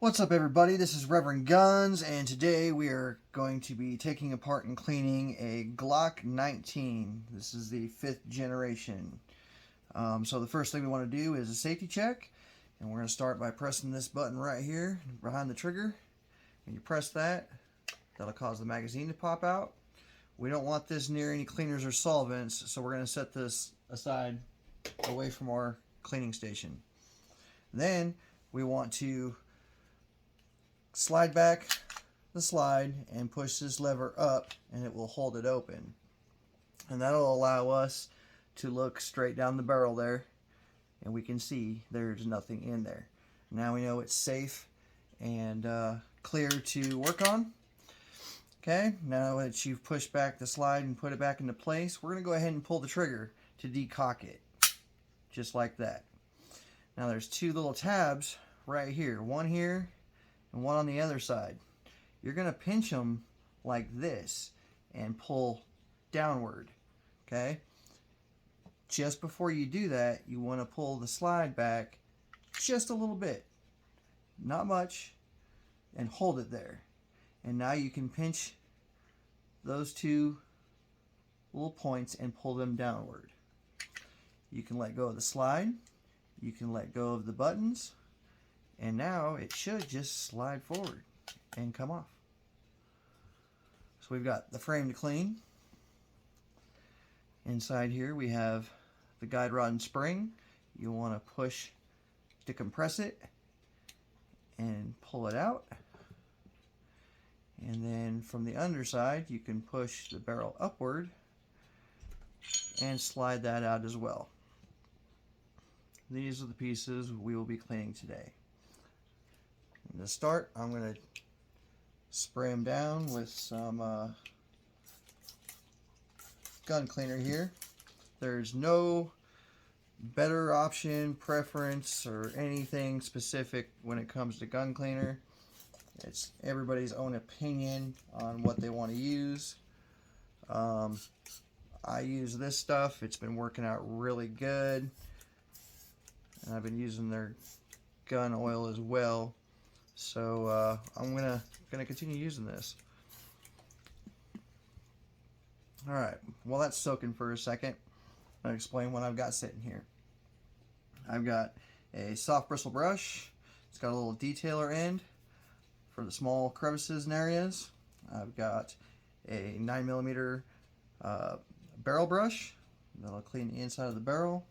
What's up, everybody? This is Reverend Guns, and today we are going to be taking apart and cleaning a Glock 19. This is the 5th generation. So the first thing we want to do is a safety check, and we're going to start by pressing this button right here behind the trigger. When you press that, that'll cause the magazine to pop out. We don't want this near any cleaners or solvents, so we're going to set this aside away from our cleaning station. Then we want to slide back the slide and push this lever up, and it will hold it open, and that'll allow us to look straight down the barrel there, and we can see there's nothing in there. Now we know it's safe and clear to work on. Okay, now that you've pushed back the slide and put it back into place, we're going to go ahead and pull the trigger to decock it, just like that. Now there's two little tabs right here, one here and one on the other side. You're going to pinch them like this and pull downward. Okay? Just before you do that, you want to pull the slide back just a little bit, not much, and hold it there. And now you can pinch those two little points and pull them downward. You can let go of the slide, you can let go of the buttons, and now it should just slide forward and come off. So we've got the frame to clean. Inside here we have the guide rod and spring. You want to push to compress it and pull it out. And then from the underside you can push the barrel upward and slide that out as well. These are the pieces we will be cleaning today. To start, I'm going to spray them down with some gun cleaner here. There's no better option, preference, or anything specific when it comes to gun cleaner. It's everybody's own opinion on what they want to use. I use this stuff. It's been working out really good. And I've been using their gun oil as well. So I'm gonna continue using this. Alright, while that's soaking for a second, I'll explain what I've got sitting here. I've got a soft bristle brush. It's got a little detailer end for the small crevices and areas. I've got a 9mm barrel brush that'll clean the inside of the barrel.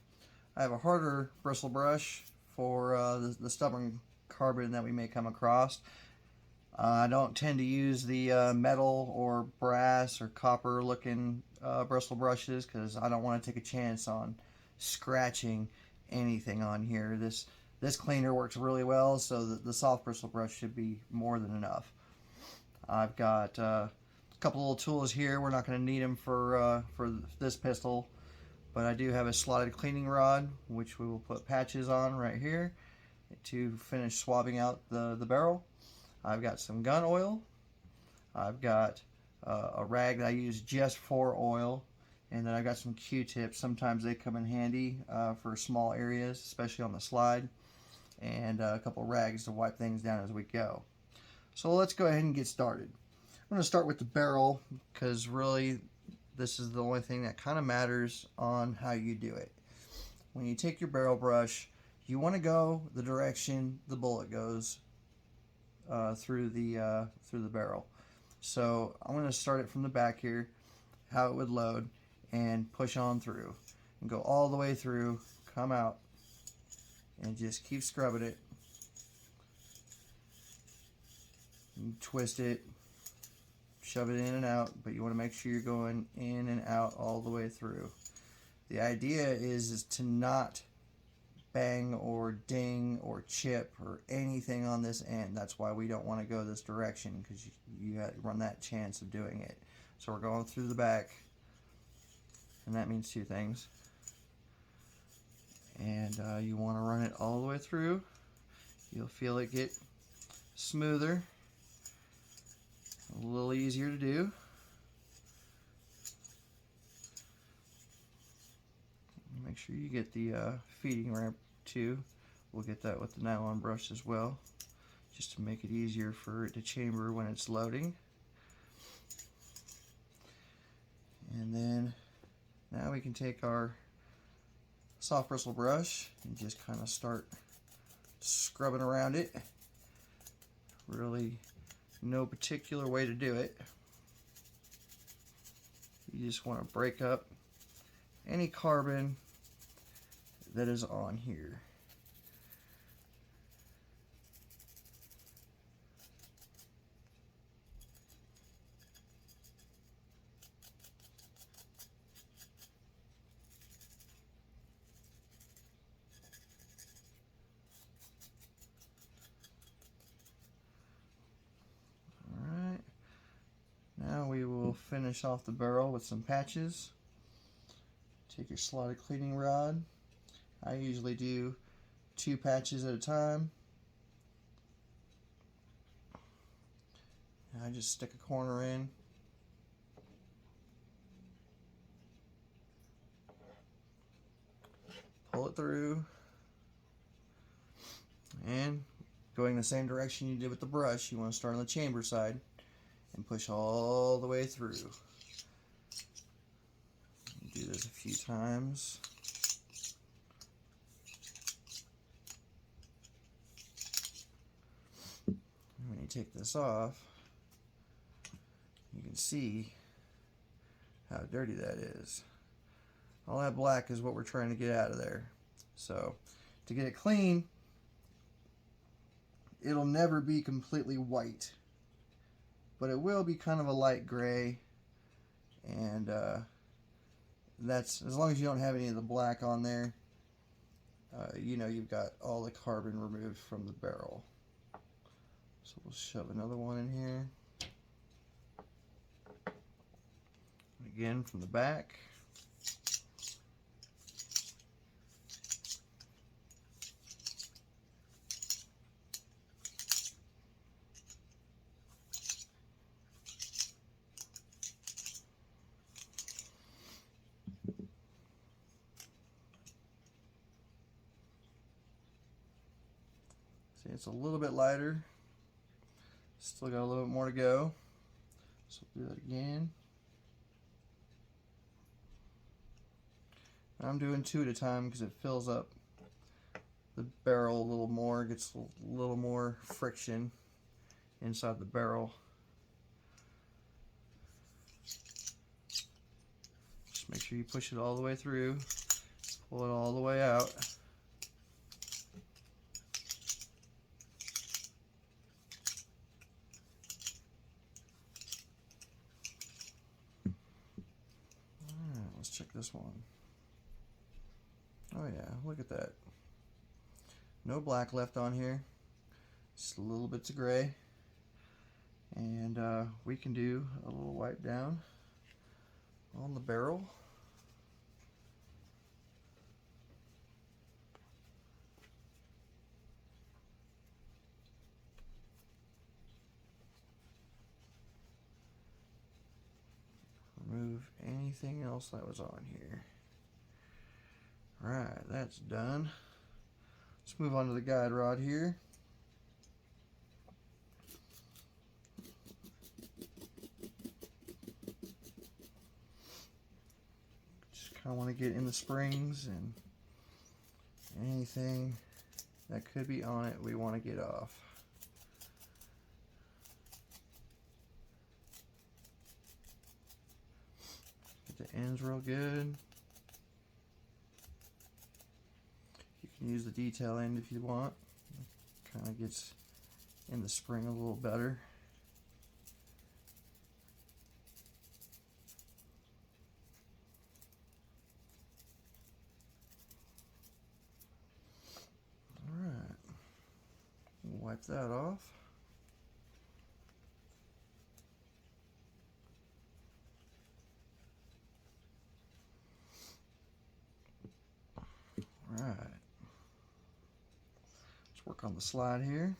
I have a harder bristle brush for the stubborn carbon that we may come across. I don't tend to use the metal or brass or copper looking bristle brushes because I don't want to take a chance on scratching anything on here. This cleaner works really well, so the soft bristle brush should be more than enough. I've got a couple little tools here. We're not going to need them for this pistol, but I do have a slotted cleaning rod, which we will put patches on right here to finish swabbing out the barrel. I've got some gun oil. I've got a rag that I use just for oil, and then I've got some Q-tips. Sometimes they come in handy for small areas, especially on the slide, and a couple rags to wipe things down as we go. So let's go ahead and get started. I'm going to start with the barrel because really this is the only thing that kind of matters on how you do it. When you take your barrel brush, you want to go the direction the bullet goes through the barrel. So I'm going to start it from the back here, how it would load, and push on through, and go all the way through, come out, and just keep scrubbing it. And twist it, shove it in and out, but you want to make sure you're going in and out all the way through. The idea is to not bang or ding or chip or anything on this end. That's why we don't want to go this direction, because you run that chance of doing it. So we're going through the back, and that means two things. And you want to run it all the way through. You'll feel it get smoother, a little easier to do. Make sure you get the feeding ramp too. We'll get that with the nylon brush as well. just to make it easier for it to chamber when it's loading. And then now we can take our soft bristle brush and just kind of start scrubbing around it. Really no particular way to do it. You just want to break up any carbon that is on here. Alright, now we will finish off the barrel with some patches. Take your slotted cleaning rod. I usually do 2 patches at a time. I just stick a corner in. Pull it through. And going the same direction you did with the brush, you want to start on the chamber side and push all the way through. Do this a few times. And when you take this off, you can see how dirty that is. All that black is what we're trying to get out of there. So to get it clean, it'll never be completely white, but it will be kind of a light gray, and that's as long as you don't have any of the black on there. You know you've got all the carbon removed from the barrel. So we'll shove another one in here. Again from the back. See, it's a little bit lighter. Still got a little bit more to go. So we'll do that again. I'm doing 2 at a time because it fills up the barrel a little more, gets a little more friction inside the barrel. Just make sure you push it all the way through, pull it all the way out. Alright, let's check this one. Oh yeah, look at that. No black left on here. Just a little bits of gray. And we can do a little wipe down on the barrel. Remove anything else that was on here. Alright, that's done. Let's move on to the guide rod here. Just kind of want to get in the springs and anything that could be on it we want to get off. Get the ends real good. Use the detail end if you want. Kind of gets in the spring a little better. Alright, wipe that off. Alright. Work on the slide here.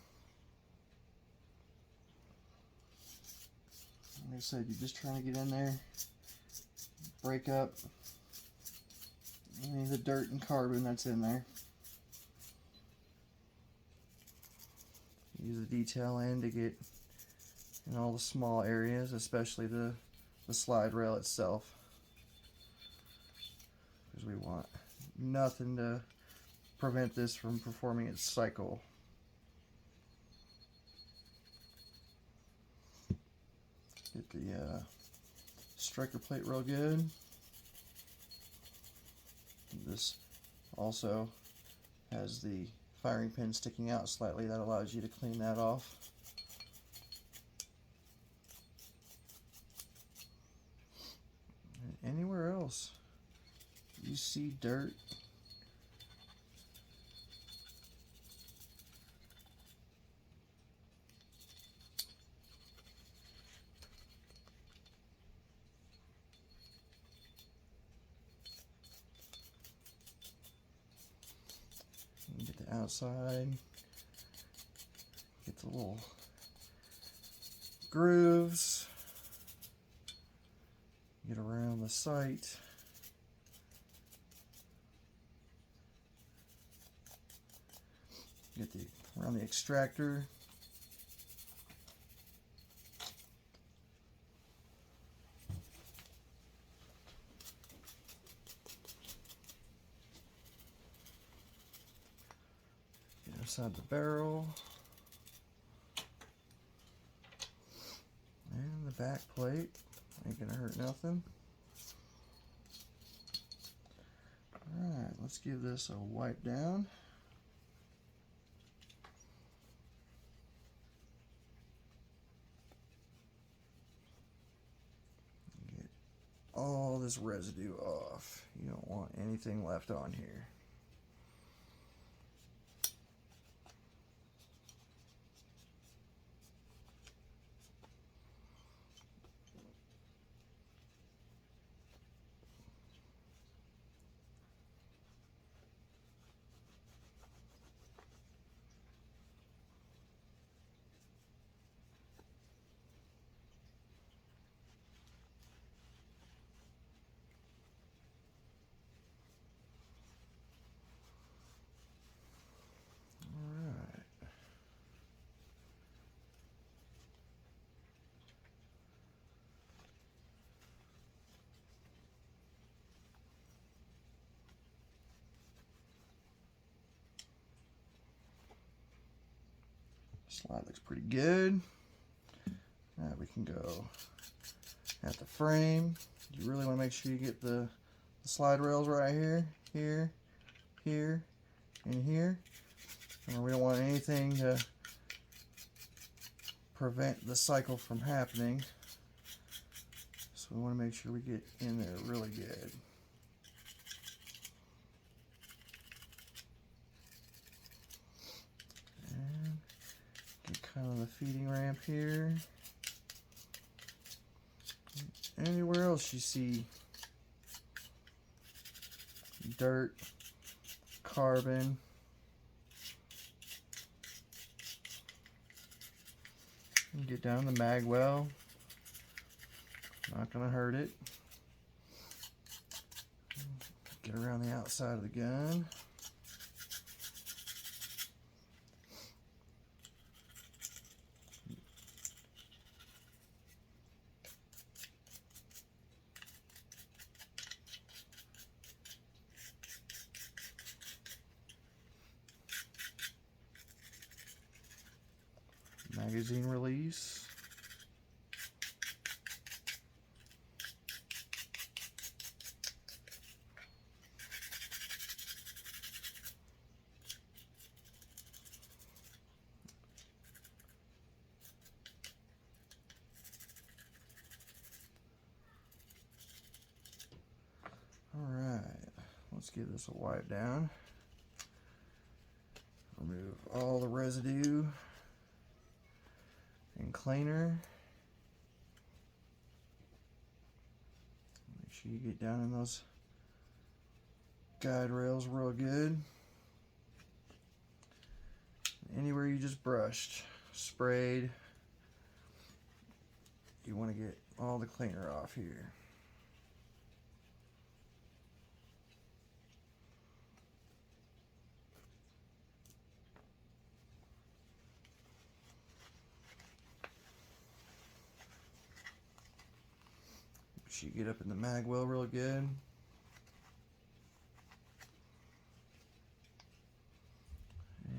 Like I said, you're just trying to get in there, break up any of the dirt and carbon that's in there. Use the detail end to get in all the small areas, especially the slide rail itself, because we want nothing to prevent this from performing its cycle. Get the striker plate real good. This also has the firing pin sticking out slightly. That allows you to clean that off. And anywhere else you see dirt, you get the outside, get the little grooves, get around the sight. Get around the extractor. Get inside the barrel. And the back plate. Ain't gonna hurt nothing. Alright, let's give this a wipe down. Get all this residue off. You don't want anything left on here. Slide looks pretty good. Now we can go at the frame. You really want to make sure you get the slide rails right here, here, here, and here. And we don't want anything to prevent the cycle from happening. So we want to make sure we get in there really good. Kind of the feeding ramp here. Anywhere else you see dirt, carbon, and get down the mag well. Not gonna hurt it. Get around the outside of the gun. Magazine release. All right, let's give this a wipe down. Remove all the residue and cleaner. Make sure you get down in those guide rails real good. Anywhere you just brushed, sprayed, you want to get all the cleaner off here. sure you get up in the mag well real good.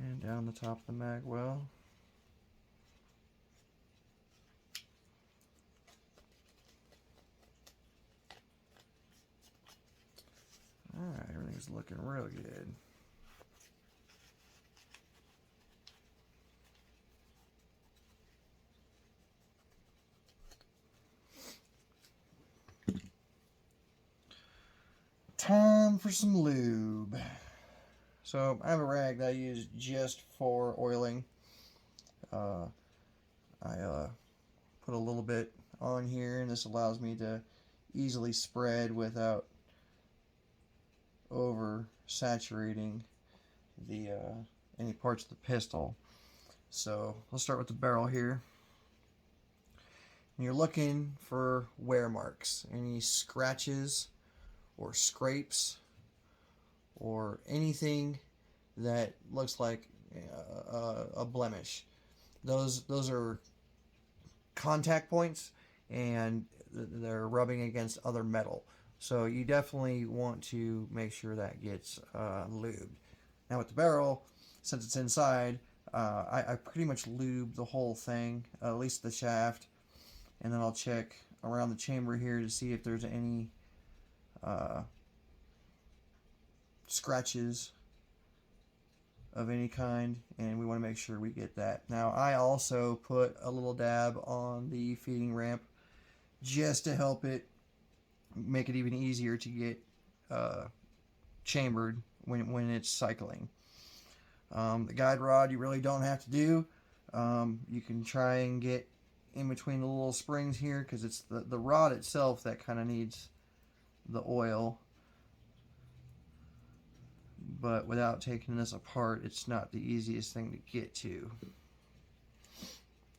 And down the top of the mag well. Alright, everything's looking real good. Time for some lube. So I have a rag that I use just for oiling. I put a little bit on here, and this allows me to easily spread without over saturating the any parts of the pistol. So let's start with the barrel here. And you're looking for wear marks, any scratches or scrapes or anything that looks like a blemish. Those are contact points, and they're rubbing against other metal. So you definitely want to make sure that gets lubed. Now with the barrel, since it's inside, I pretty much lube the whole thing, at least the shaft, and then I'll check around the chamber here to see if there's any scratches of any kind, and we want to make sure we get that. Now I also put a little dab on the feeding ramp just to help it make it even easier to get chambered when it's cycling. The guide rod you really don't have to do. You can try and get in between the little springs here, because it's the rod itself that kind of needs the oil. But without taking this apart, it's not the easiest thing to get to.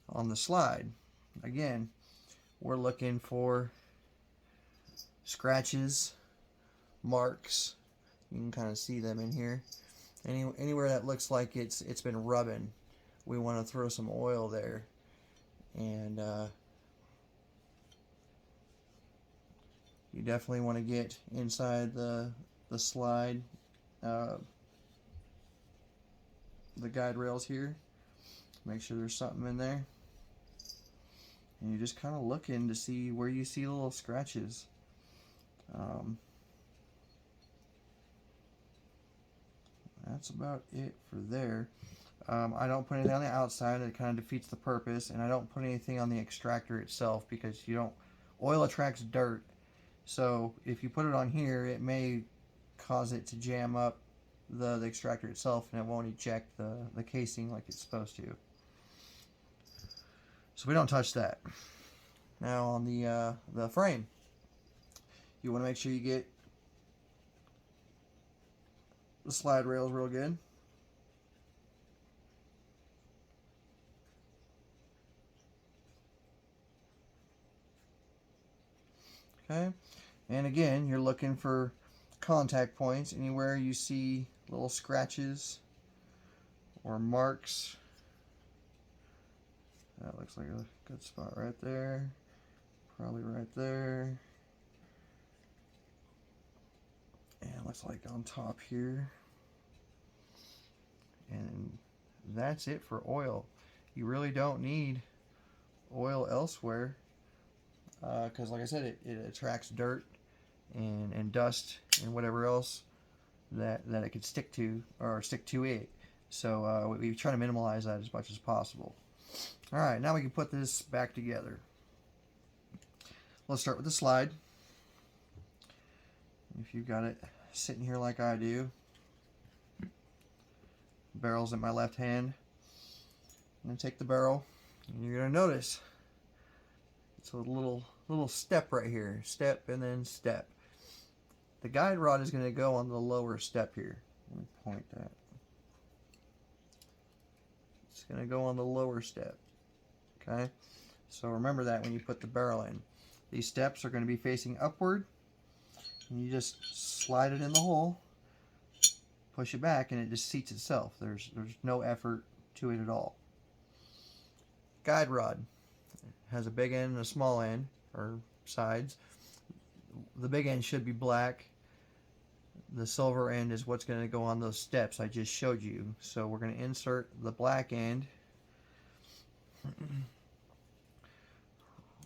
On the slide, again, we're looking for scratches, marks. You can kind of see them in here. Anywhere that looks like it's been rubbing, we want to throw some oil there. And you definitely want to get inside the slide, the guide rails here. Make sure there's something in there. And you're just kind of looking to see where you see little scratches. That's about it for there. I don't put anything on the outside. It kind of defeats the purpose. And I don't put anything on the extractor itself, because oil attracts dirt. So if you put it on here, it may cause it to jam up the extractor itself, and it won't eject the casing like it's supposed to. So we don't touch that. Now on the frame, you want to make sure you get the slide rails real good. Okay, and again, you're looking for contact points. Anywhere you see little scratches or marks, that looks like a good spot right there, probably right there, and it looks like on top here. And that's it for oil. You really don't need oil elsewhere, because like I said, it attracts dirt and dust and whatever else that it could stick to, or stick to it. So we try to minimize that as much as possible. Alright, now we can put this back together. Let's start with the slide. If you've got it sitting here like I do, barrel's in my left hand. I'm going to take the barrel, and you're going to notice it's a little step right here. Step and then step. The guide rod is going to go on the lower step here. Let me point that. It's going to go on the lower step. Okay? So remember that when you put the barrel in. These steps are going to be facing upward. And you just slide it in the hole, push it back, and it just seats itself. There's no effort to it at all. Guide rod has a big end and a small end, or sides. the big end should be black. The silver end is what's going to go on those steps I just showed you. So we're going to insert the black end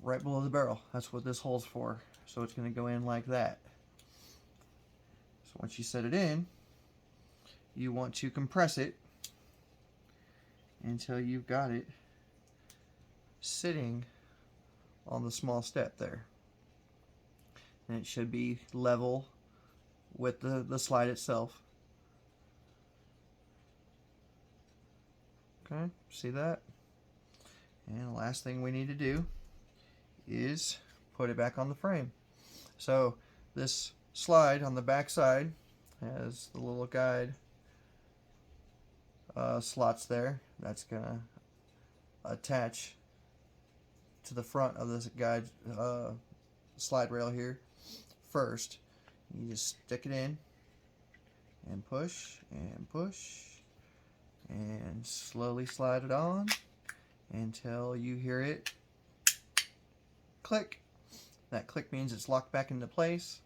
right below the barrel. That's what this hole's for. So it's going to go in like that. So once you set it in, you want to compress it until you've got it sitting on the small step there. And it should be level with the slide itself. Okay, see that? And the last thing we need to do is put it back on the frame. So this slide on the back side has the little guide slots there. That's gonna attach to the front of this guide slide rail here. First, you just stick it in and push and slowly slide it on until you hear it click. That click means it's locked back into place.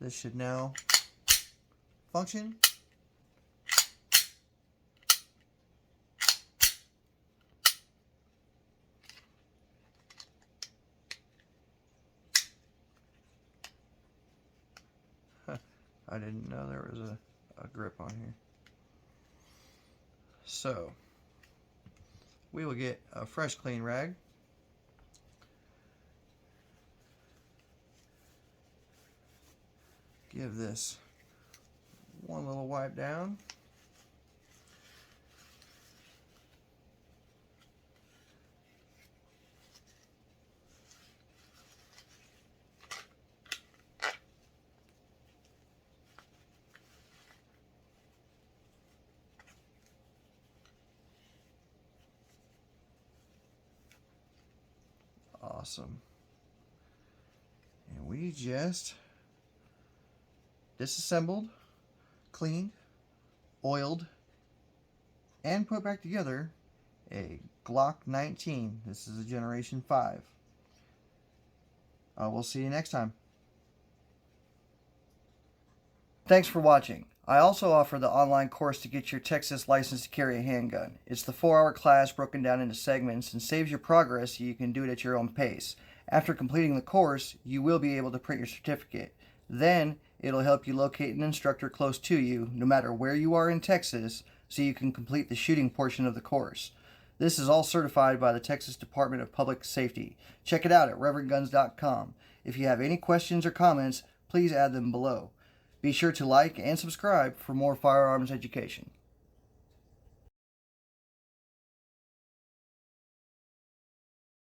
This should now function. I didn't know there was a grip on here. So we will get a fresh clean rag. Give this one little wipe down. Awesome. And we just disassembled, cleaned, oiled, and put back together a Glock 19. This is a Generation 5. We'll see you next time. Thanks for watching. I also offer the online course to get your Texas license to carry a handgun. It's the 4-hour class broken down into segments and saves you progress so you can do it at your own pace. After completing the course, you will be able to print your certificate. Then, it'll help you locate an instructor close to you, no matter where you are in Texas, so you can complete the shooting portion of the course. This is all certified by the Texas Department of Public Safety. Check it out at reverendguns.com. If you have any questions or comments, please add them below. Be sure to like and subscribe for more firearms education.